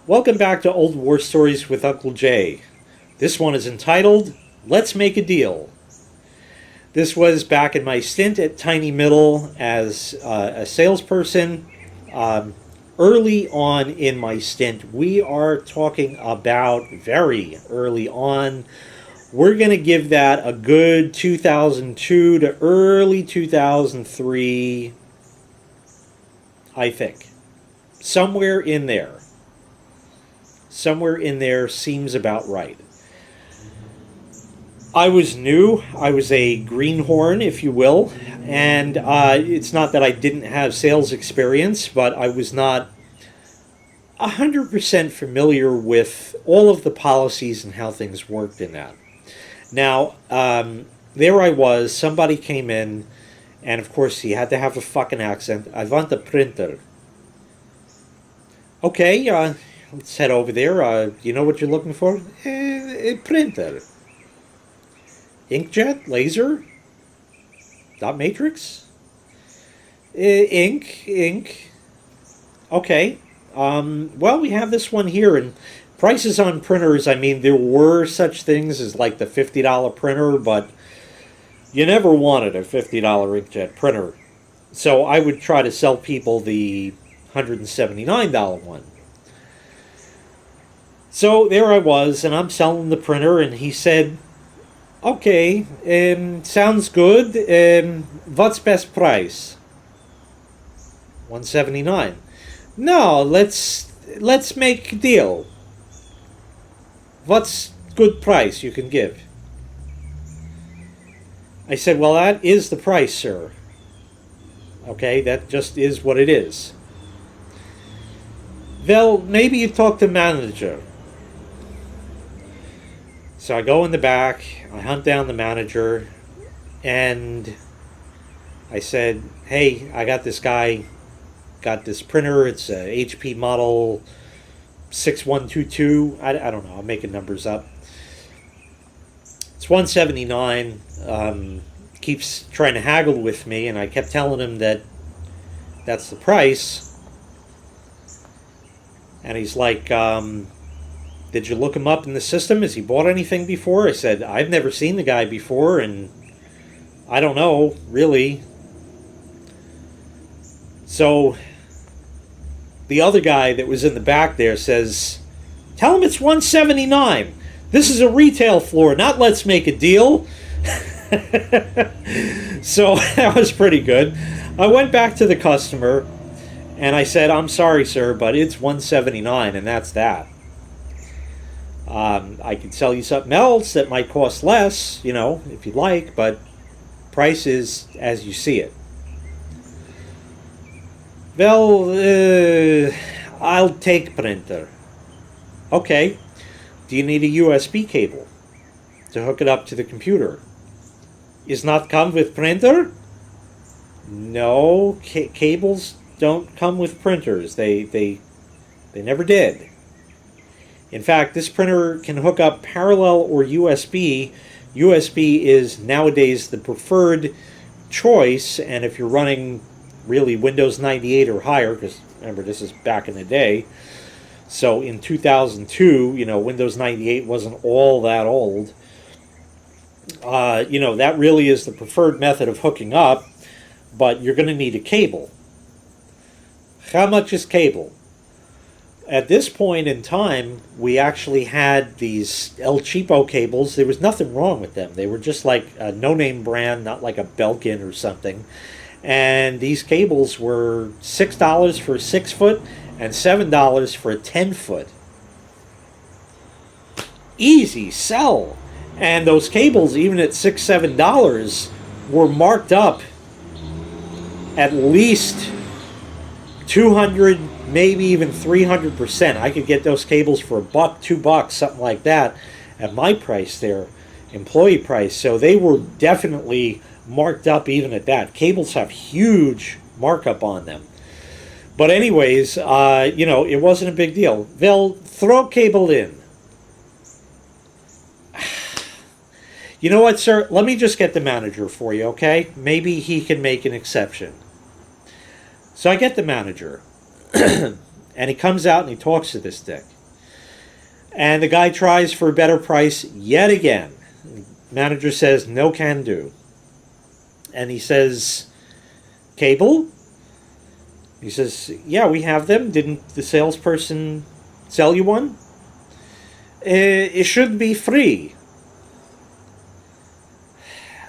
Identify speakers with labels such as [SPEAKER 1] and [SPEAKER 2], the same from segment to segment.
[SPEAKER 1] Welcome back to Old War Stories with Uncle Jay. This one is entitled, Let's Make a Deal. This was back in my stint at Tiny Middle as a salesperson. Early on in my stint, we are talking about very early on. We're going to give that a good 2002 to early 2003, I think. Somewhere in there. Somewhere in there seems about right. I was new. I was a greenhorn, if you will. And it's not that I didn't have sales experience, but I was not 100% familiar with all of the policies and how things worked in that. Now, there I was. Somebody came in, and of course he had to have a fucking accent. I want a printer. Okay, let's head over there. You know what you're looking for? A printer. Inkjet? Laser? Dot matrix? Ink. Okay. Well, we have this one here, and prices on printers, I mean, there were such things as like the $50 printer, but you never wanted a $50 inkjet printer. So I would try to sell people the $179 one. So there I was, and I'm selling the printer, and he said, okay, sounds good. What's best price? $179. No, let's make a deal. What's good price you can give? I said, well, that is the price, sir. Okay, that just is what it is. Well, maybe you talk to manager. So I go in the back, I hunt down the manager, and I said, hey, I got this guy, got this printer, it's a HP model 6122, I don't know, I'm making numbers up. It's $179, keeps trying to haggle with me, and I kept telling him that that's the price. And he's like, did you look him up in the system? Has he bought anything before? I said, I've never seen the guy before, and I don't know, really. So the other guy that was in the back there says, tell him it's $179. This is a retail floor, not let's make a deal. So that was pretty good. I went back to the customer, and I said, I'm sorry, sir, but it's $179, and that's that. I can sell you something else that might cost less, you know, if you'd like, but price is as you see it. Well, I'll take printer. Okay. Do you need a USB cable to hook it up to the computer? Is not come with printer? No, cables don't come with printers. They never did. In fact, this printer can hook up parallel or USB. USB is nowadays the preferred choice, and if you're running really Windows 98 or higher, because remember, this is back in the day, so in 2002, you know, Windows 98 wasn't all that old. You know, that really is the preferred method of hooking up, but you're going to need a cable. How much is cable? At this point in time, we actually had these El Cheapo cables. There was nothing wrong with them. They were just like a no-name brand, not like a Belkin or something. And these cables were $6 for a 6-foot and $7 for a 10-foot. Easy sell. And those cables, even at $6, $7, were marked up at least 200, maybe even 300%. I could get those cables for $1, $2, something like that at my price there, employee price. So they were definitely marked up even at that. Cables have huge markup on them. But anyways, you know, it wasn't a big deal. They'll throw cable in. You know what, sir? Let me just get the manager for you, okay? Maybe he can make an exception. So I get the manager, and he comes out and he talks to this dick. And the guy tries for a better price yet again. Manager says, no can do. And he says, cable? He says, yeah, we have them. Didn't the salesperson sell you one? It should be free.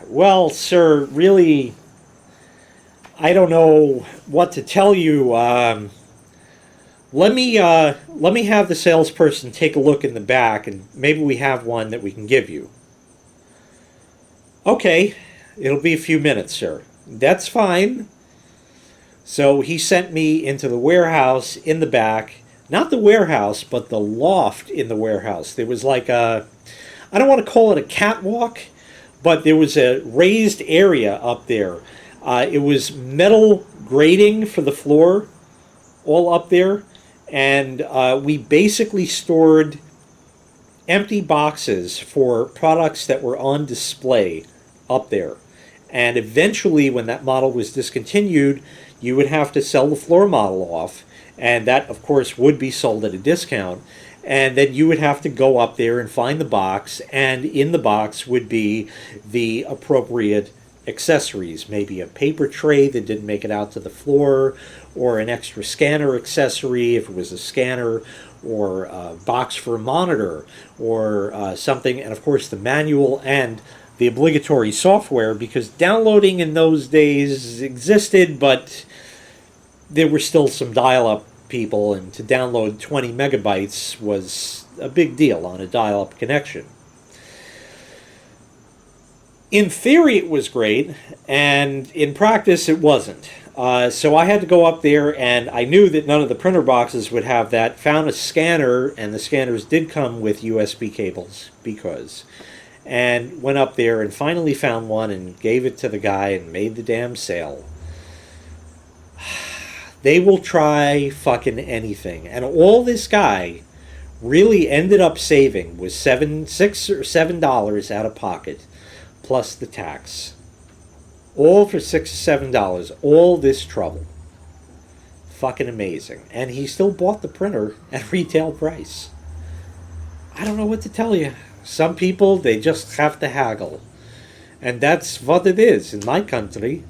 [SPEAKER 1] Well, sir, really, I don't know what to tell you. Let me have the salesperson take a look in the back, and maybe we have one that we can give you. Okay, it'll be a few minutes, sir. That's fine. So he sent me into the warehouse in the back. Not the warehouse, but the loft in the warehouse. There was like a, I don't want to call it a catwalk, but there was a raised area up there. It was metal grating for the floor, all up there. And we basically stored empty boxes for products that were on display up there. And eventually, when that model was discontinued, you would have to sell the floor model off. And that, of course, would be sold at a discount. And then you would have to go up there and find the box. And in the box would be the appropriate accessories. Maybe a paper tray that didn't make it out to the floor, or an extra scanner accessory if it was a scanner, or a box for a monitor, or something. And, of course, the manual and the obligatory software, because downloading in those days existed, but there were still some dial-up people, and to download 20 megabytes was a big deal on a dial-up connection. In theory, it was great, and in practice, it wasn't. So I had to go up there, and I knew that none of the printer boxes would have that. Found a scanner, and the scanners did come with USB cables, because... And went up there and finally found one and gave it to the guy and made the damn sale. They will try fucking anything. And all this guy really ended up saving was $6 or $7 out of pocket, plus the tax. All for $6 or $7. All this trouble. Fucking amazing. And he still bought the printer at retail price. I don't know what to tell you. Some people, they just have to haggle. And that's what it is in my country.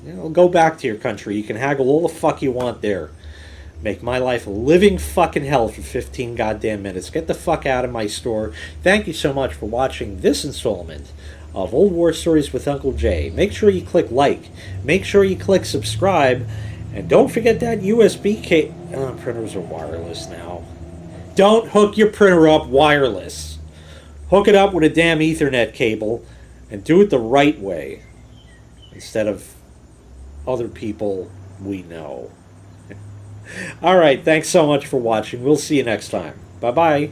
[SPEAKER 1] You know, go back to your country. You can haggle all the fuck you want there. Make my life a living fucking hell for 15 goddamn minutes. Get the fuck out of my store. Thank you so much for watching this installment of Old War Stories with Uncle Jay. Make sure you click like. Make sure you click subscribe. And don't forget that USB cable. Printers are wireless now. Don't hook your printer up wireless. Hook it up with a damn Ethernet cable and do it the right way instead of other people we know. All right, thanks so much for watching. We'll see you next time. Bye-bye.